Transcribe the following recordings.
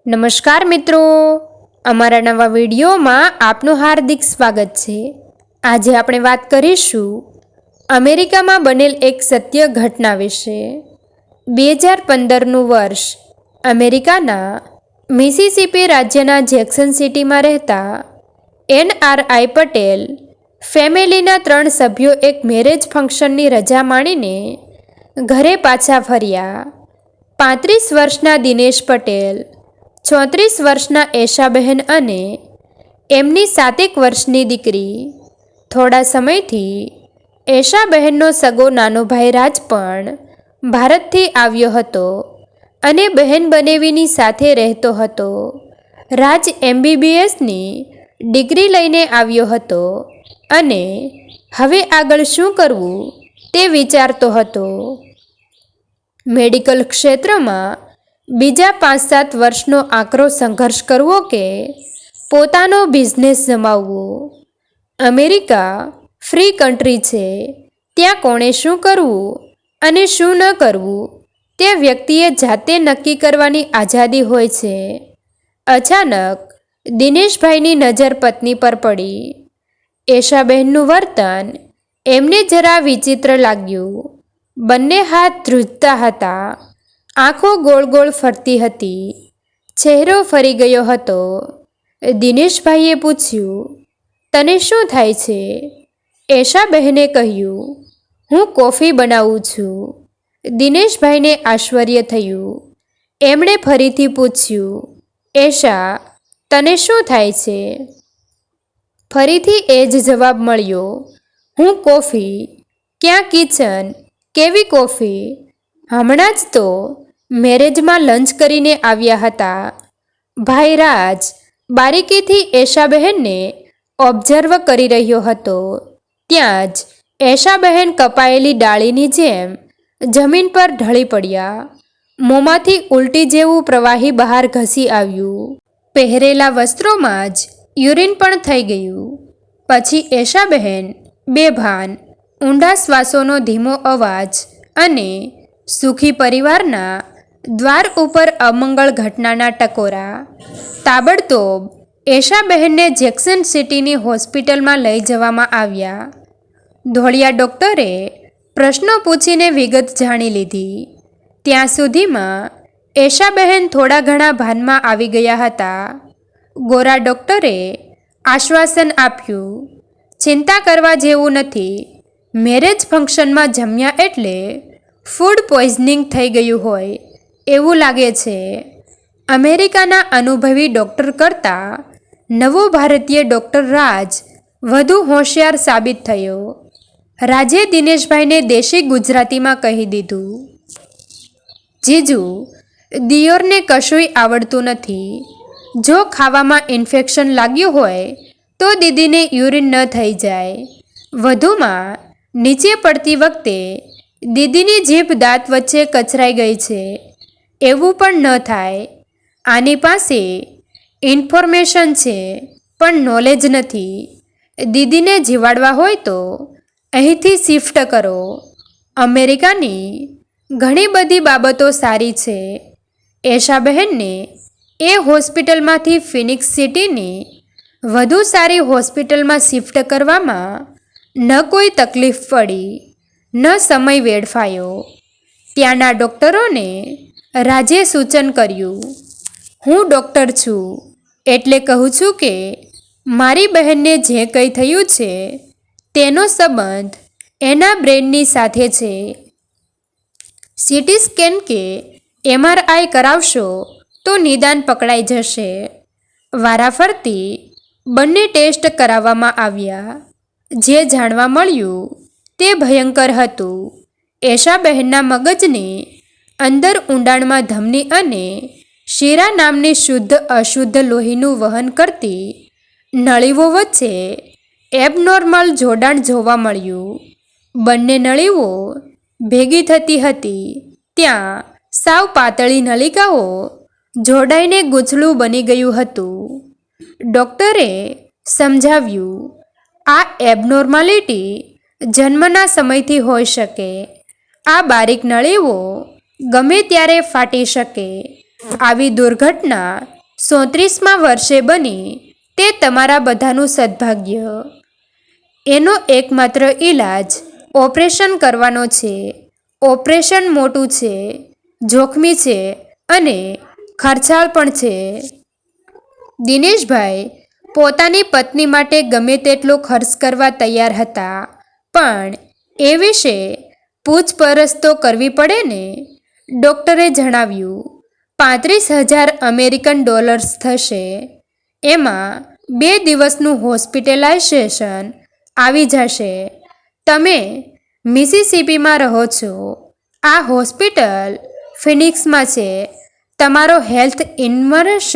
નમસ્કાર મિત્રો, અમારા નવા વિડીયોમાં આપનું હાર્દિક સ્વાગત છે। આજે આપણે વાત કરીશું અમેરિકામાં બનેલ એક સત્ય ઘટના વિશે। 2015નું વર્ષ અમેરિકાના મિસિસિપી રાજ્યના જેક્સન સિટીમાં રહેતા NRI પટેલ ફેમિલીના 3 સભ્યો એક મેરેજ ફંક્શનની રજા માણીને ઘરે પાછા ફર્યા। 35 વર્ષના દિનેશ પટેલ, 34 વર્ષના એશાબહેન અને એમની 7 વર્ષની દીકરી। થોડા સમયથી એશાબહેનનો સગો નાનો ભાઈ રાજ પણ ભારતથી આવ્યો હતો અને બહેન બનેવીની સાથે રહેતો હતો। રાજ MBBSની ડિગ્રી લઈને આવ્યો હતો અને હવે આગળ શું કરવું તે વિચારતો હતો। મેડિકલ ક્ષેત્રમાં બીજા 5-7 વર્ષનો આકરો સંઘર્ષ કરવો કે પોતાનો બિઝનેસ જમાવવો। અમેરિકા ફ્રી કન્ટ્રી છે, ત્યાં કોણે શું કરવું અને શું ન કરવું તે વ્યક્તિએ જાતે નક્કી કરવાની આઝાદી હોય છે। અચાનક દિનેશભાઈની નજર પત્ની પર પડી। એશાબહેનનું વર્તન એમને જરા વિચિત્ર લાગ્યું। બંને હાથ ધ્રુજતા હતા, આંખો ગોળ ગોળ ફરતી હતી, ચહેરો ફરી ગયો હતો। દિનેશભાઈએ પૂછ્યું, તને શું થાય છે? એશાબહેને કહ્યું, હું કોફી બનાવું છું। દિનેશભાઈને આશ્ચર્ય થયું। એમણે ફરીથી પૂછ્યું, એશા, તને શું થાય છે? ફરીથી એ જ જવાબ મળ્યો, હું કોફી। ક્યાં કિચન? કેવી કોફી? હમણાં જ તો મેરેજમાં લંચ કરીને આવ્યા હતા। ભાઈ રાજ બારીકીથી એશાબહેનને ઓબ્ઝર્વ કરી રહ્યો હતો। ત્યાં જ એશાબહેન કપાયેલી ડાળીની જેમ જમીન પર ઢળી પડ્યા। મોંમાંથી ઉલટી જેવું પ્રવાહી બહાર ઘસી આવ્યું। પહેરેલા વસ્ત્રોમાં જ યુરિન પણ થઈ ગયું। પછી એશાબહેન બેભાન, ઊંડા શ્વાસોનો ધીમો અવાજ અને સુખી પરિવારના દ્વાર ઉપર અમંગળ ઘટનાના ટકોરા। તાબડતોબ એશાબહેનને જેક્સન સિટીની હોસ્પિટલમાં લઈ જવામાં આવ્યા। ધોળિયા ડૉક્ટરે પ્રશ્નો પૂછીને વિગત જાણી લીધી। ત્યાં સુધીમાં એશાબહેન થોડા ઘણા ભાનમાં આવી ગયા હતા। ગોરા ડૉક્ટરે આશ્વાસન આપ્યું, ચિંતા કરવા જેવું નથી, મેરેજ ફંક્શનમાં જમ્યા એટલે ફૂડ પોઈઝનિંગ થઈ ગયું હોય એવું લાગે છે। અમેરિકાના અનુભવી ડૉક્ટર કરતાં નવો ભારતીય ડૉક્ટર રાજ વધુ હોશિયાર સાબિત થયો। રાજે દિનેશભાઈને દેશી ગુજરાતીમાં કહી દીધું, જીજુ, દિયોરને કશુંય આવડતું નથી। જો ખાવામાં ઇન્ફેક્શન લાગ્યું હોય તો દીદીને યુરિન ન થઈ જાય। વધુમાં નીચે પડતી વખતે દીદીની જીભ દાંત વચ્ચે કચરાઈ ગઈ છે એવું પણ ન થાય। આની પાસે ઇન્ફોર્મેશન છે પણ નોલેજ નથી। દીદીને જીવાડવા હોય તો અહીંથી શિફ્ટ કરો। અમેરિકાની ઘણી બધી બાબતો સારી છે। એશાબહેનને એ હોસ્પિટલમાંથી ફિનિક્સ સિટીની વધુ સારી હોસ્પિટલમાં શિફ્ટ કરવામાં ન કોઈ તકલીફ પડી, ન સમય વેડફાયો। ત્યાંના ડૉક્ટરોને રાજે સૂચન કર્યું, હું ડૉક્ટર છું એટલે કહું છું કે મારી બહેનને જે કંઈ થયું છે તેનો સંબંધ એના બ્રેનની સાથે છે। સીટી સ્કેન કે MRI કરાવશો તો નિદાન પકડાઈ જશે। વારાફરતી બંને ટેસ્ટ કરાવવામાં આવ્યા। જે જાણવા મળ્યું તે ભયંકર હતું। એશાબહેનના મગજની અંદર ઊંડાણમાં ધમની અને શિરા નામની શુદ્ધ અશુદ્ધ લોહીનું વહન કરતી નળીઓ વચ્ચે એબનોર્મલ જોડાણ જોવા મળ્યું। બંને નળીઓ ભેગી થતી હતી ત્યાં સાવ પાતળી નલિકાઓ જોડાઈને ગૂંચળું બની ગયું હતું। ડૉક્ટરે સમજાવ્યું, આ એબનોર્માલિટી જન્મના સમયથી હોઈ શકે। આ બારીક નળીઓ ગમે ત્યારે ફાટી શકે। આવી દુર્ઘટના 34મા વર્ષે બની તે તમારા બધાનું સદભાગ્ય. એનો એકમાત્ર ઈલાજ ઓપરેશન કરવાનો છે. ઓપરેશન મોટું છે, જોખમી છે અને ખર્ચાળ પણ છે. દિનેશભાઈ પોતાની પત્ની માટે ગમે તેટલો ખર્ચ કરવા તૈયાર હતા, પણ એ વિશે પૂછપરછ તો કરવી પડે ને. ડૉક્ટરે જણાવ્યું, 35,000 અમેરિકન ડોલર્સ થશે. એમાં 2 દિવસનું હોસ્પિટલાઇઝેશન આવી જશે. તમે મિસિસિપીમાં રહો છો, આ હોસ્પિટલ ફિનિક્સમાં છે. તમારો હેલ્થ ઇન્સ્યોરન્સ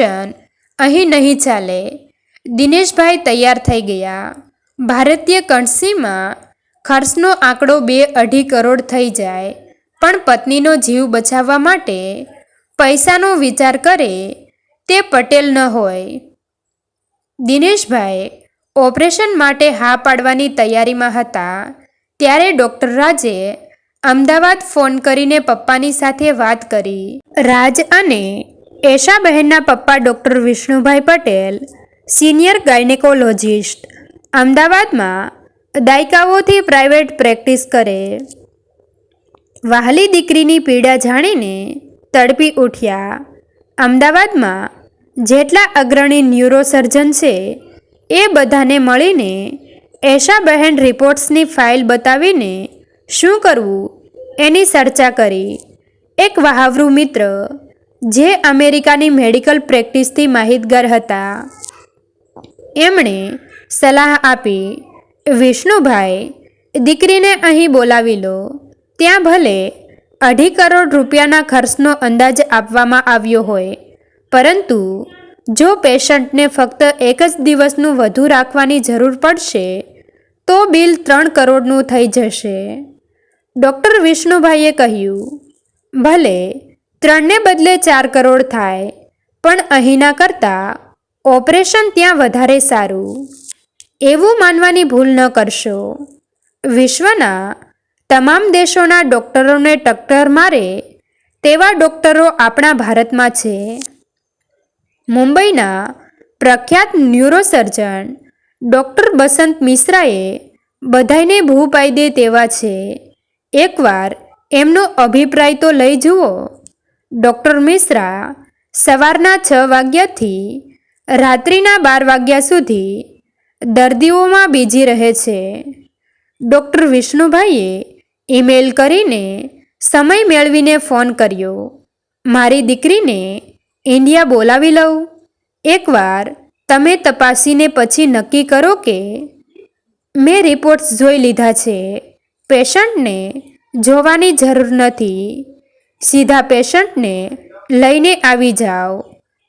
અહીં નહીં ચાલે. દિનેશભાઈ તૈયાર થઈ ગયા. ભારતીય કરન્સીમાં ખર્ચનો આંકડો 2-2.5 કરોડ થઈ જાય, પણ પત્નીનો જીવ બચાવવા માટે પૈસાનો વિચાર કરે તે પટેલ ન હોય. દિનેશભાઈ ઓપરેશન માટે હા પાડવાની તૈયારીમાં હતા ત્યારે ડૉક્ટર રાજે અમદાવાદ ફોન કરીને પપ્પાની સાથે વાત કરી. રાજ અને એશાબહેનના પપ્પા doctor Vishnubhai Patel, senior gynaecologist, અમદાવાદમાં દાયકાઓથી પ્રાઇવેટ પ્રેક્ટિસ કરે. વહાલી દીકરીની પીડા જાણીને તડપી ઉઠ્યા. અમદાવાદમાં જેટલા અગ્રણી ન્યુરોસર્જન છે એ બધાને મળીને એશાબહેન રિપોર્ટ્સની ફાઇલ બતાવીને શું કરવું એની ચર્ચા કરી. એક વહાવરું મિત્ર જે અમેરિકાની મેડિકલ પ્રેક્ટિસથી માહિતગાર હતા, એમણે સલાહ આપી, વિષ્ણુભાઈ, દીકરીને અહીં બોલાવી લો. ત્યાં ભલે 2.5 કરોડ રૂપિયાના ખર્ચનો અંદાજ આપવામાં આવ્યો હોય, પરંતુ જો પેશન્ટને ફક્ત 1 જ દિવસનું વધુ રાખવાની જરૂર પડશે તો બિલ 3 કરોડનું થઈ જશે. ડૉક્ટર વિષ્ણુભાઈએ કહ્યું, ભલે 3 ને બદલે 4 કરોડ થાય, પણ અહીંના કરતાં ઓપરેશન ત્યાં વધારે સારું. એવું માનવાની ભૂલ ન કરશો. વિશ્વના તમામ દેશોના ડૉક્ટરોને ટક્કર મારે તેવા ડૉક્ટરો આપણા ભારતમાં છે. મુંબઈના પ્રખ્યાત ન્યુરોસર્જન ડૉક્ટર બસંત મિશ્રાએ બધાયને ભૂ પાઈ દે તેવા છે. એકવાર એમનો અભિપ્રાય તો લઈ જુઓ. ડૉક્ટર મિશ્રા સવારના 6 વાગ્યાથી રાત્રિના 12 વાગ્યા સુધી દર્દીઓમાં બીજી રહે છે. ડૉક્ટર વિષ્ણુભાઈએ ઈમેલ કરીને સમય મેળવીને ફોન કર્યો. મારી દીકરીને ઇન્ડિયા બોલાવી લઉં? એકવાર તમે તપાસીને પછી નક્કી કરો કે. મેં રિપોર્ટ્સ જોઈ લીધા છે. પેશન્ટને જોવાની જરૂર નથી. સીધા પેશન્ટને લઈને આવી જાઓ.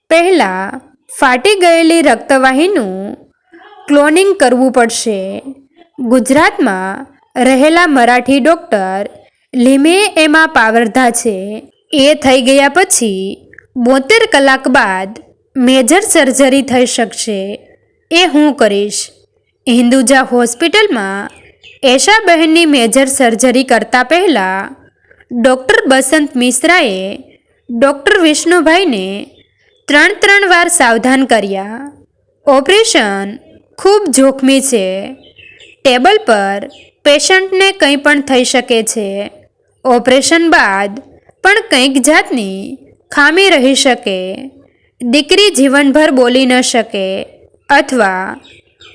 પહેલાં ફાટી ગયેલી રક્તવાહિનીનું ક્લોનિંગ કરવું પડશે. ગુજરાતમાં રહેલા મરાઠી ડૉક્ટર લીમેએ એમાં પાવરધા છે. એ થઈ ગયા પછી 72 કલાક બાદ મેજર સર્જરી થઈ શકશે. એ હું કરીશ. હિન્દુજા હોસ્પિટલમાં એશાબહેનની મેજર સર્જરી કરતા પહેલાં ડૉક્ટર બસંત મિશ્રાએ ડૉક્ટર વિષ્ણુભાઈને 3 વાર સાવધાન કર્યા. ઓપરેશન ખૂબ જોખમી છે. ટેબલ પર પેશન્ટને કંઈ પણ થઈ શકે છે. ઓપરેશન બાદ પણ કંઈક જાતની ખામી રહી શકે. દીકરી જીવનભર બોલી ન શકે, અથવા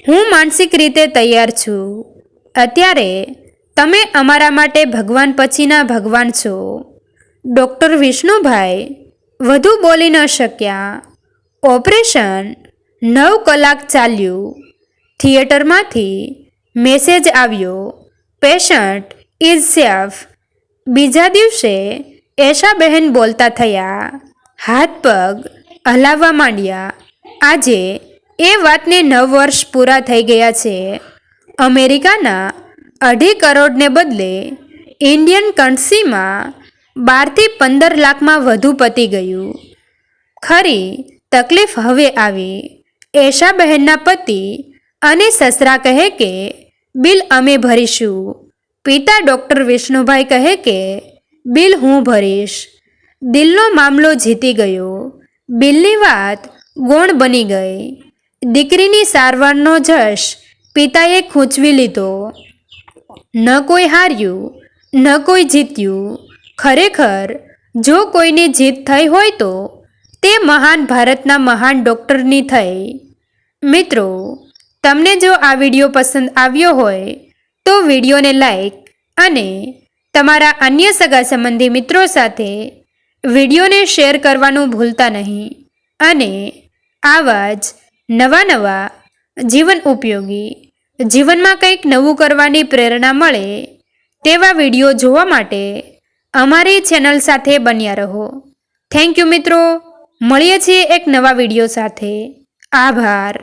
હું માનસિક રીતે તૈયાર છું. અત્યારે તમે અમારા માટે ભગવાન પછીના ભગવાન છો. ડૉક્ટર વિષ્ણુભાઈ વધુ બોલી ન શક્યા. ઓપરેશન 9 કલાક ચાલ્યું. થિયેટરમાંથી મેસેજ આવ્યો, પેશન્ટ ઇઝ સેફ. બીજા દિવસે એશાબહેન બોલતા થયા. હાથ પગ હલાવવા માંડ્યા. આજે એ વાતને 9 વર્ષ પૂરા થઈ ગયા છે. અમેરિકાના 2.5 કરોડને બદલે ઇન્ડિયન કરન્સીમાં 12 થી 15 લાખમાં વધુ પતી ગયું. ખરી તકલીફ હવે આવી. એશાબહેનના પતિ અને સસરા કહે કે બિલ અમે ભરીશું. પિતા ડૉક્ટર વિષ્ણુભાઈ કહે કે બિલ હું ભરીશ. દિલનો મામલો જીતી ગયો. બિલની વાત ગૌણ બની ગઈ. દીકરીની સારવારનો જશ પિતાએ ખૂંચવી લીધો. ન કોઈ હાર્યું, ન કોઈ જીત્યું. ખરેખર જો કોઈની જીત થઈ હોય તો તે મહાન ભારતના મહાન ડૉક્ટરની થઈ. મિત્રો, તમને જો આ વિડીયો પસંદ આવ્યો હોય તો વિડીયોને લાઈક અને તમારા અન્ય સગા સંબંધી મિત્રો સાથે વિડીયોને શેર કરવાનું ભૂલતા નહીં. અને આવા જ નવા જીવન ઉપયોગી, જીવનમાં કંઈક નવું કરવાની પ્રેરણા મળે તેવા વિડીયો જોવા માટે અમારી ચેનલ સાથે બન્યા રહો. થેન્ક યુ મિત્રો. મળીએ છીએ એક નવા વિડીયો સાથે. આભાર.